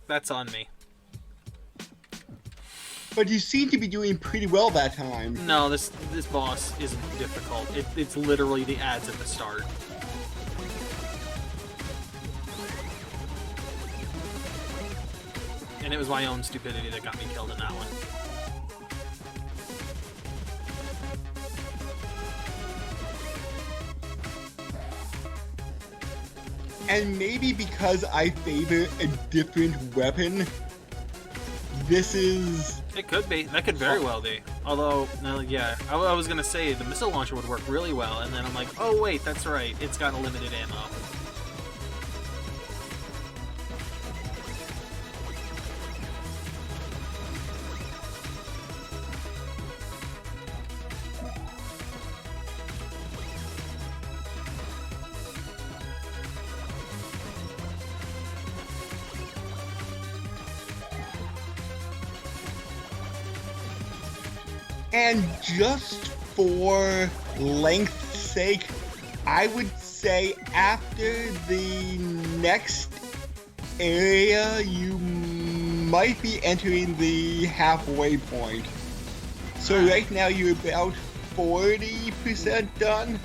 That's on me. But you seem to be doing pretty well that time. No, this boss isn't difficult. It's literally the ads at the start. And it was my own stupidity that got me killed in that one. And maybe because I favor a different weapon, this is... It could be. That could very well be. Although, yeah, I was going to say the missile launcher would work really well, and then I'm like, oh wait, that's right. It's got a limited ammo. And just for length's sake, I would say after the next area, you might be entering the halfway point. So right now you're about 40% done.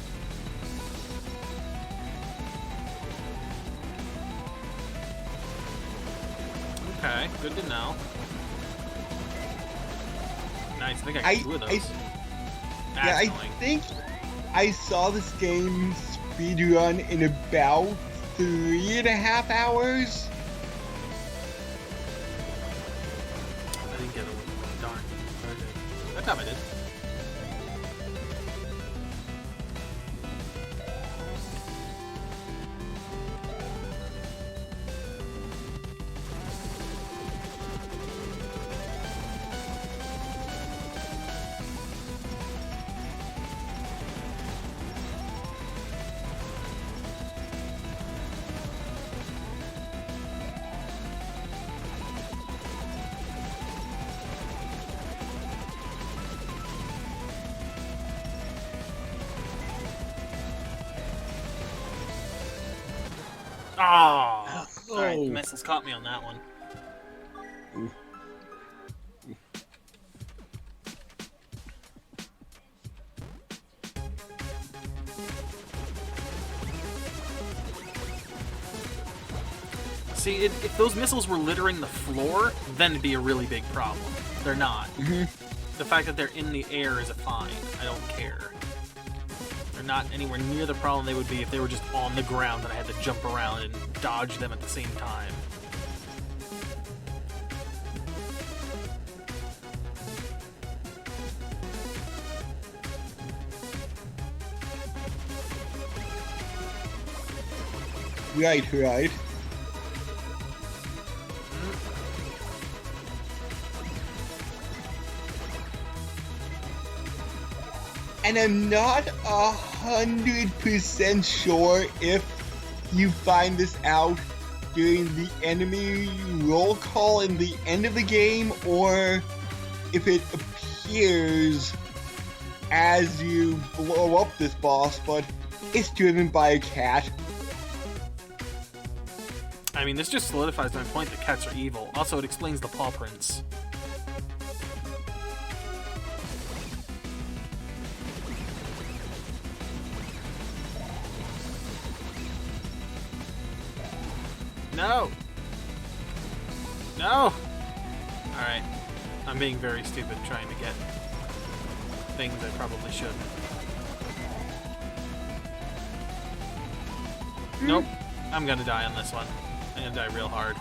Okay, good to know. Nice, I think I got two of those. I think I saw this game speedrun in about 3.5 hours. I didn't get a darn. That time I did. Oh! Alright, the missiles caught me on that one. See, if those missiles were littering the floor, then it'd be a really big problem. They're not. Mm-hmm. The fact that they're in the air is a fine. I don't care. They're not anywhere near the problem they would be if they were just on the ground and I had to jump around and dodge them at the same time. Right. And I'm not 100% sure if you find this out during the enemy roll call in the end of the game, or if it appears as you blow up this boss, but it's driven by a cat. I mean, this just solidifies my point that cats are evil. Also, it explains the paw prints. No! No! Alright. I'm being very stupid trying to get things I probably shouldn't. Nope. I'm gonna die on this one. I'm gonna die real hard.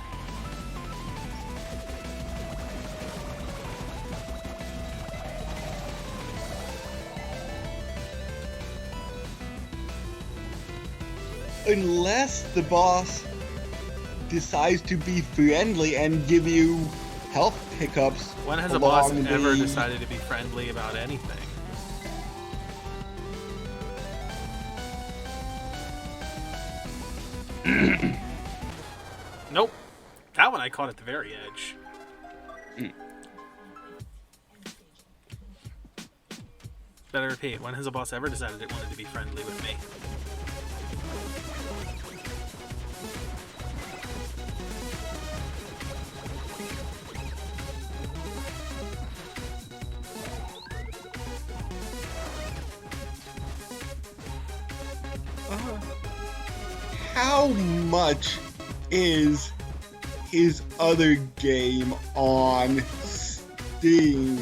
Unless the boss decides to be friendly and give you health pickups. When has a boss ever decided to be friendly about anything? Nope. That one I caught at the very edge. Better repeat. When has a boss ever decided it wanted to be friendly with me? how much is his other game on Steam?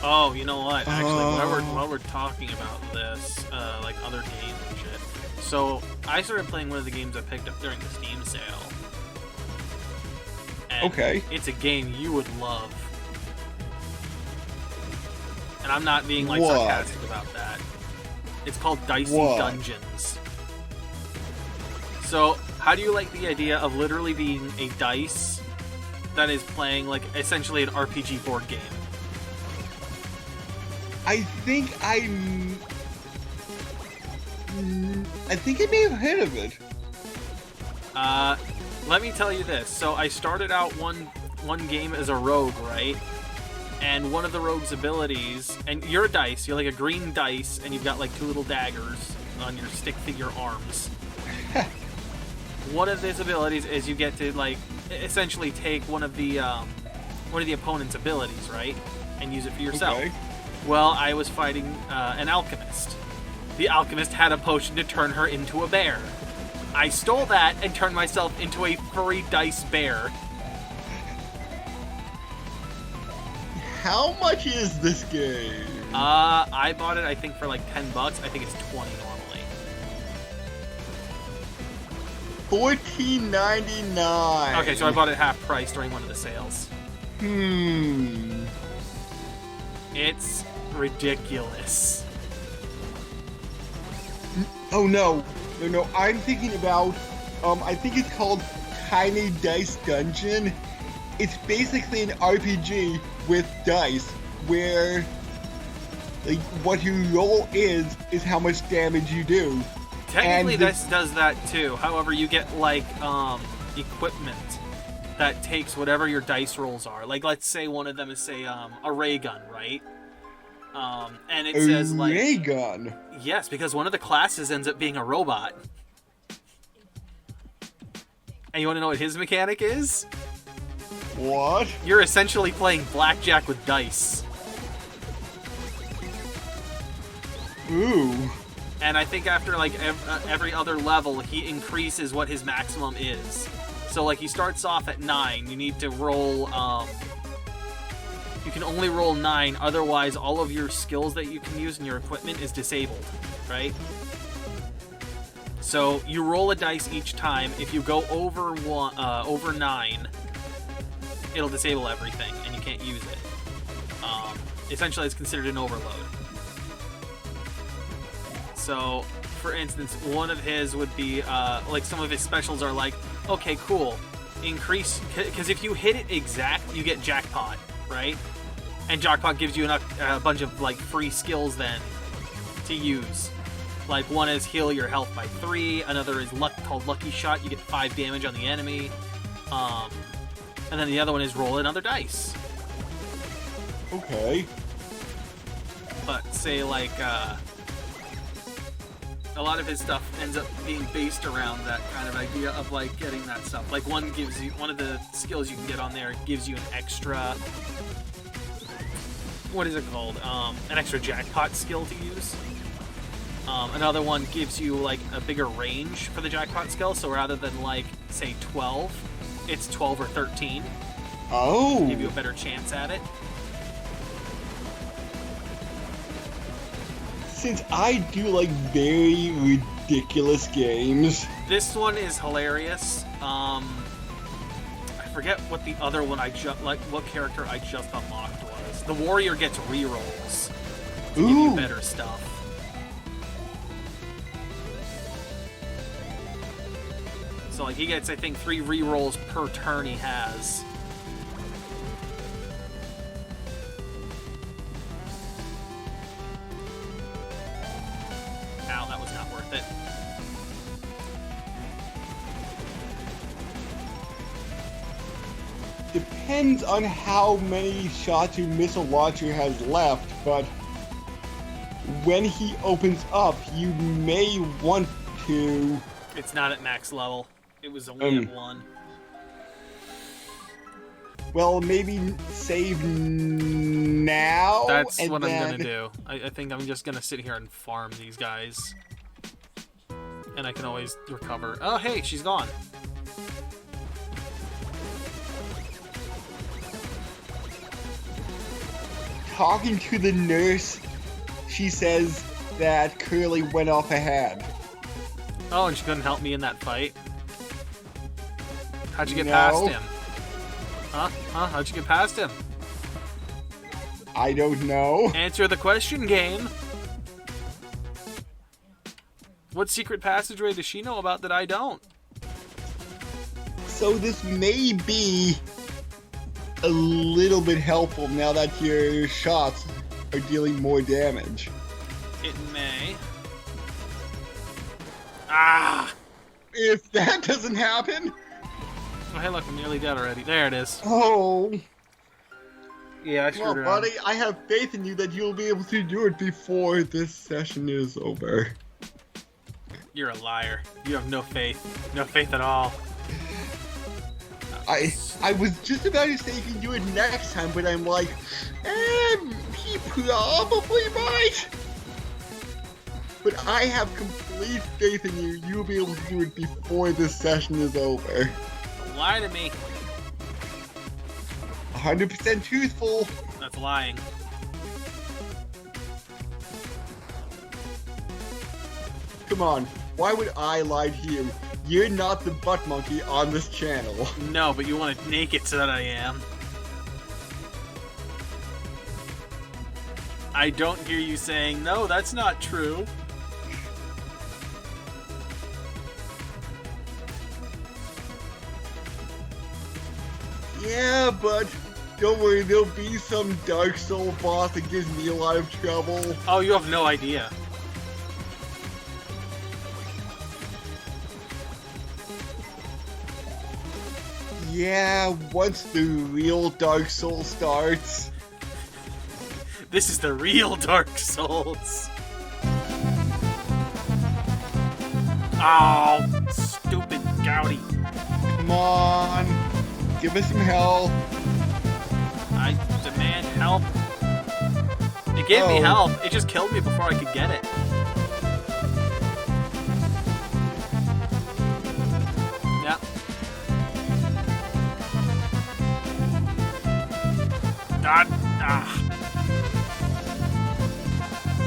Oh, you know what? Actually, while we're talking about this, like other games and shit. So I started playing one of the games I picked up during the Steam sale. And Okay. it's a game you would love. And I'm not being like What? sarcastic about that. It's called Dicey What? Dungeons. So, how do you like the idea of literally being a dice that is playing like essentially an RPG board game? I think I may have heard of it. Let me tell you this. So I started out one game as a rogue, right? And one of the rogue's abilities, and you're a dice, you're like a green dice, and you've got like two little daggers on your stick figure arms. One of these abilities is you get to like essentially take one of the opponent's abilities, right, and use it for yourself. Okay. Well, I was fighting an alchemist. The alchemist had a potion to turn her into a bear. I stole that and turned myself into a furry dice bear. How much is this game? I bought it, I think, for like $10. I think it's $20 normally. $14.99. Okay, so I bought it half price during one of the sales. It's ridiculous. Oh no. I'm thinking about, I think it's called Tiny Dice Dungeon. It's basically an RPG with dice, where, like, what you roll is how much damage you do. Technically, this does that too. However, you get, like, equipment that takes whatever your dice rolls are. Like, let's say one of them is, say, a ray gun, right? And it says, like... A ray gun? Yes, because one of the classes ends up being a robot. And you want to know what his mechanic is? What? You're essentially playing blackjack with dice. Ooh. And I think after, like, every other level, he increases what his maximum is. So, like, he starts off at 9. You need to roll, you can only roll 9, otherwise all of your skills that you can use in your equipment is disabled, right? So you roll a dice each time. If you go over 9, it'll disable everything, and you can't use it. Essentially, it's considered an overload. So, for instance, one of his would be, like, some of his specials are like, okay, cool, increase, because if you hit it exact, you get jackpot, right? And jackpot gives you a bunch of, like, free skills then to use. Like, one is heal your health by 3, another is called Lucky Shot, you get 5 damage on the enemy, and then the other one is roll another dice. Okay. But, say, like, a lot of his stuff ends up being based around that kind of idea of, like, getting that stuff. Like, one of the skills you can get on there gives you an extra... What is it called? An extra jackpot skill to use. Another one gives you, like, a bigger range for the jackpot skill, so rather than, like, say 12, it's 12 or 13. Oh. Give you a better chance at it. Since I do, like, very ridiculous games. This one is hilarious. I forget what the other one what character I just unlocked was. The warrior gets rerolls to give you better stuff. So, like, he gets, I think, 3 rerolls per turn he has. Ow, that was not worth it. Depends on how many shots your missile launcher has left, but when he opens up, you may want to... It's not at max level. It was only at 1. Well, maybe save now. That's what then... I'm gonna do. I think I'm just gonna sit here and farm these guys. And I can always recover. Oh, hey, she's gone. Talking to the nurse, she says that Curly went off ahead. Oh, and she couldn't help me in that fight? How'd you get No. past him? Huh? How'd you get past him? I don't know. Answer the question, game. What secret passageway does she know about that I don't? So this may be a little bit helpful now that your shots are dealing more damage. It may. Ah! If that doesn't happen... Oh, hey, look, I'm nearly dead already. There it is. Oh... Yeah, I Come on, screwed buddy. I have faith in you that you'll be able to do it before this session is over. You're a liar. You have no faith. No faith at all. I was just about to say you can do it next time, but I'm like, he probably might. But I have complete faith in you. You'll be able to do it before this session is over. Don't lie to me. 100% truthful. That's lying. Come on. Why would I lie to you? You're not the butt monkey on this channel. No, but you want to naked so that I am. I don't hear you saying, no, that's not true. Yeah, but don't worry, there'll be some Dark Soul boss that gives me a lot of trouble. Oh, you have no idea. Yeah, once the real Dark Soul starts. This is the real Dark Souls. Oh, stupid Gouty. Come on, give us some help. I demand help. It gave me Oh. help. It just killed me before I could get it. Yep. God. Ah.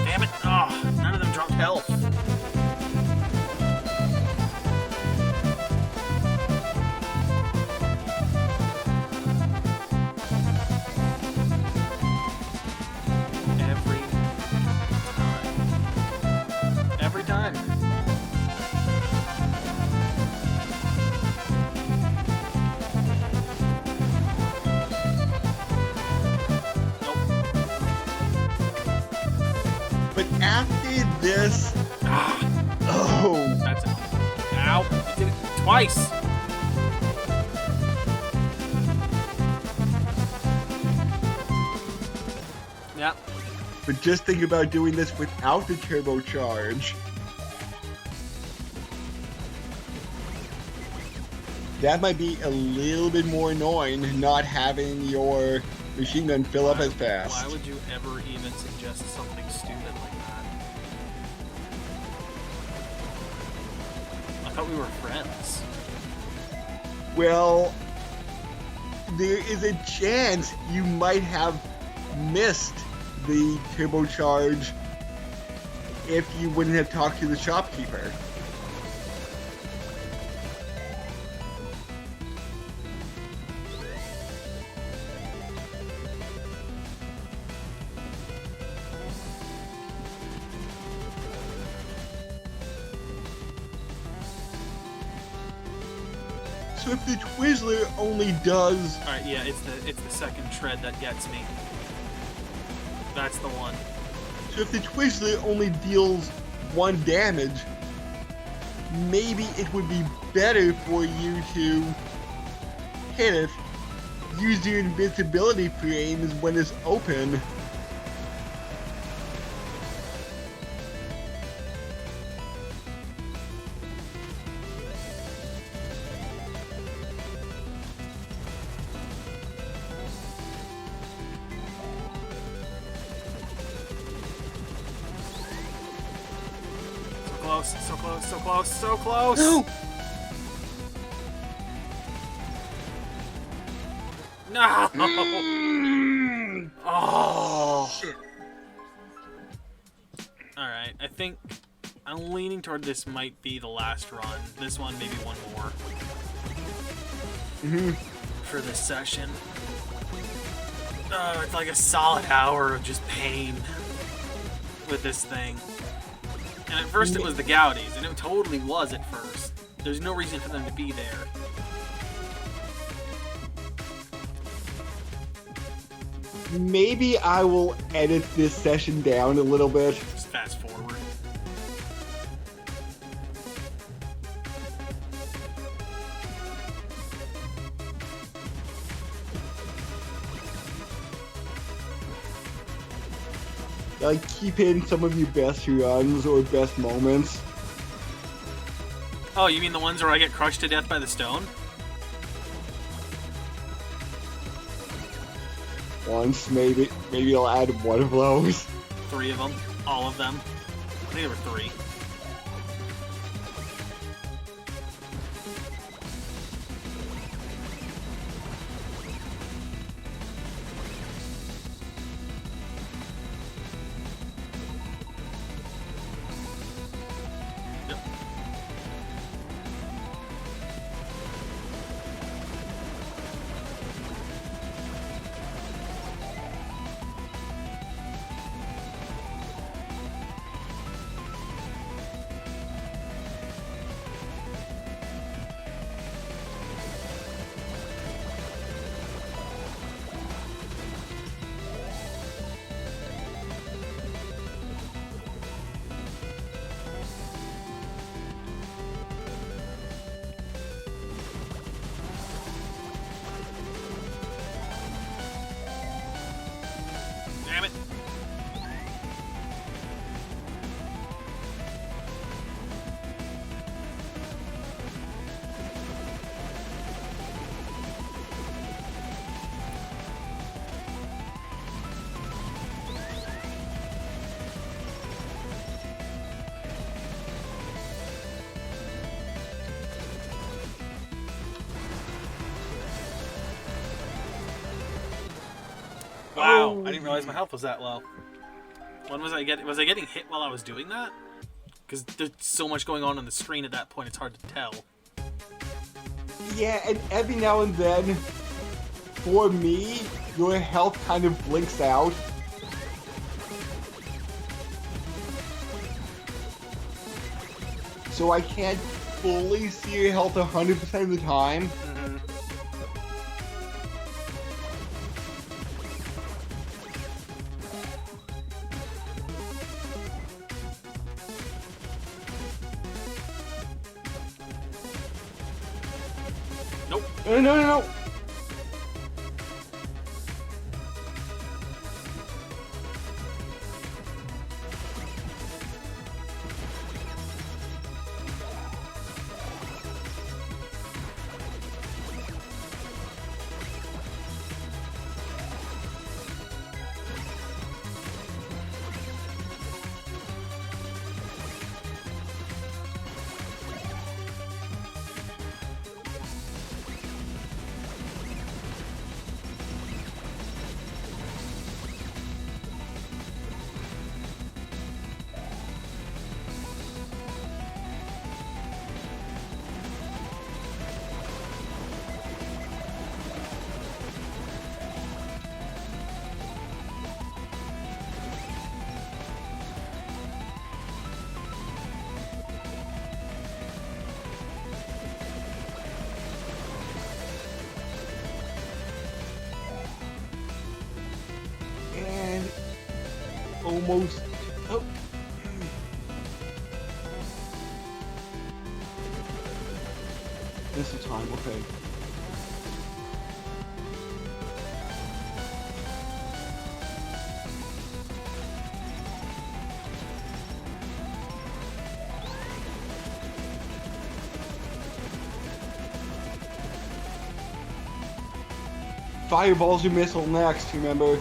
Damn it. Oh, none of them dropped health. Every time. But after this, oh, That's it. Ow. I did it twice. Yep. but just think about doing this without the turbocharge. That might be a little bit more annoying, not having your machine gun fill up as fast. Why would you ever even suggest something stupid like that? I thought we were friends. Well, there is a chance you might have missed the turbocharge if you wouldn't have talked to the shopkeeper. So if the Twizzler only does... Alright, yeah, it's the second shred that gets me. That's the one. So if the Twizzler only deals 1 damage, maybe it would be better for you to hit it, use your invincibility frames when it's open. close, so close, so close, so close! No! No! Mm. Oh! Shit. Alright, I think I'm leaning toward this might be the last run. This one, maybe one more. For this session. Oh, it's like a solid hour of just pain with this thing. And at first it was the Goudies, and it totally was at first. There's no reason for them to be there. Maybe I will edit this session down a little bit. Just fast forward. Like, keep in some of your best runs or best moments. Oh, you mean the ones where I get crushed to death by the stone? Once, maybe I'll add one of those. 3 of them. All of them. I think there were 3. Yep. Damn it. Wow, Oh. I didn't realize my health was that low. When was I getting? Was I getting hit while I was doing that? Because there's so much going on the screen at that point, it's hard to tell. Yeah, and every now and then, for me, your health kind of blinks out. So I can't fully see your health 100% of the time. Nope. No. And almost. Oh. This is time, okay. Fireball's your missile next, remember?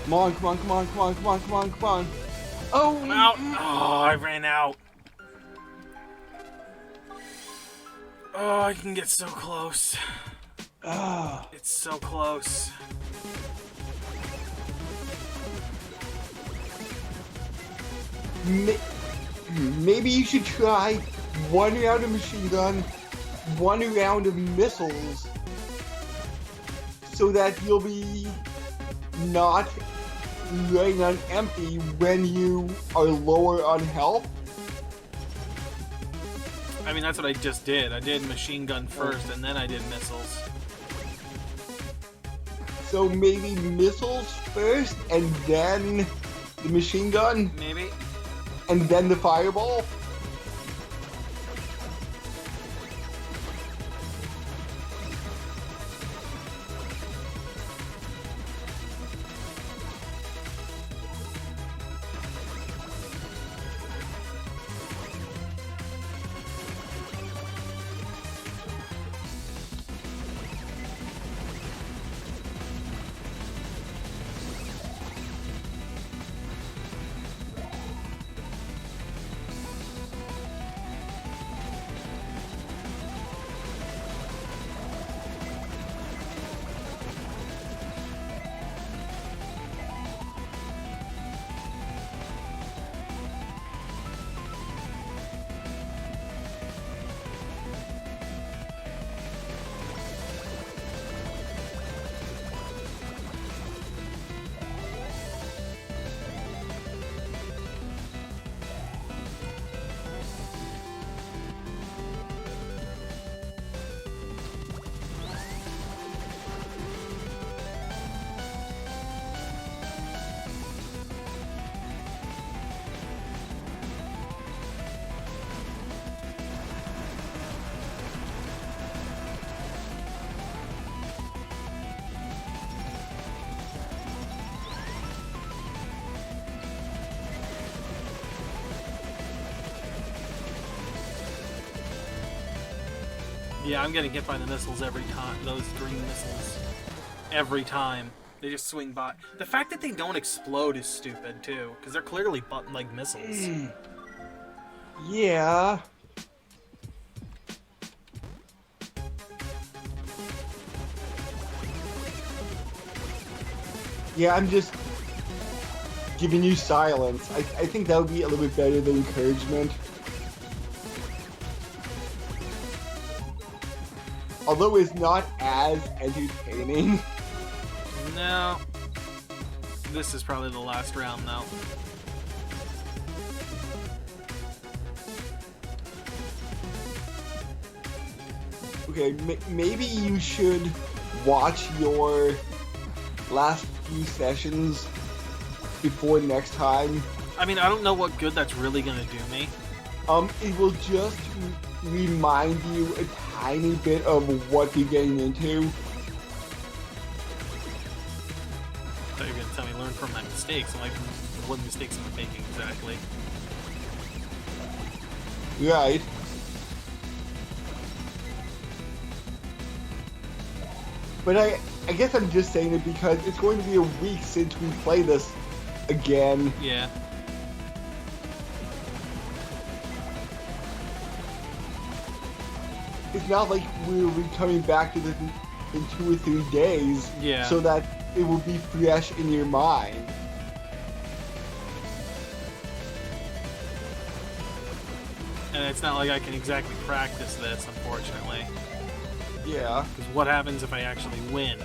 Come on, come on, come on, come on, come on, come on, come on. Oh, I'm out. Oh, I ran out. Oh, I can get so close. It's so close. Maybe you should try one round of machine gun, one round of missiles, so that you'll be not running on empty when you are lower on health. I mean, that's what I just did. I did machine gun first, and then I did missiles. So maybe missiles first, and then the machine gun, Maybe. and then the fireball? Yeah, I'm getting hit by the missiles every time. Those green missiles. Every time. They just swing by. The fact that they don't explode is stupid, too. Because they're clearly like missiles. Yeah. Yeah, I'm just giving you silence. I think that would be a little bit better than encouragement. Although it's not as entertaining. No. This is probably the last round, though. Okay, maybe you should watch your last few sessions before next time. I mean, I don't know what good that's really gonna do me. It will just remind you a tiny bit of what you're getting into. I thought you were gonna tell me learn from my mistakes. I'm like, what mistakes am I making exactly? Right. But I guess I'm just saying it because it's going to be a week since we play this again. Yeah. It's not like we'll be coming back to this in 2 or 3 days. Yeah. So that it will be fresh in your mind. And it's not like I can exactly practice this, unfortunately. Yeah. Because what happens if I actually win?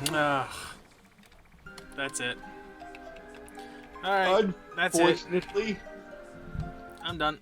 Ugh. That's it. All right. That's it. Unfortunately, I'm done.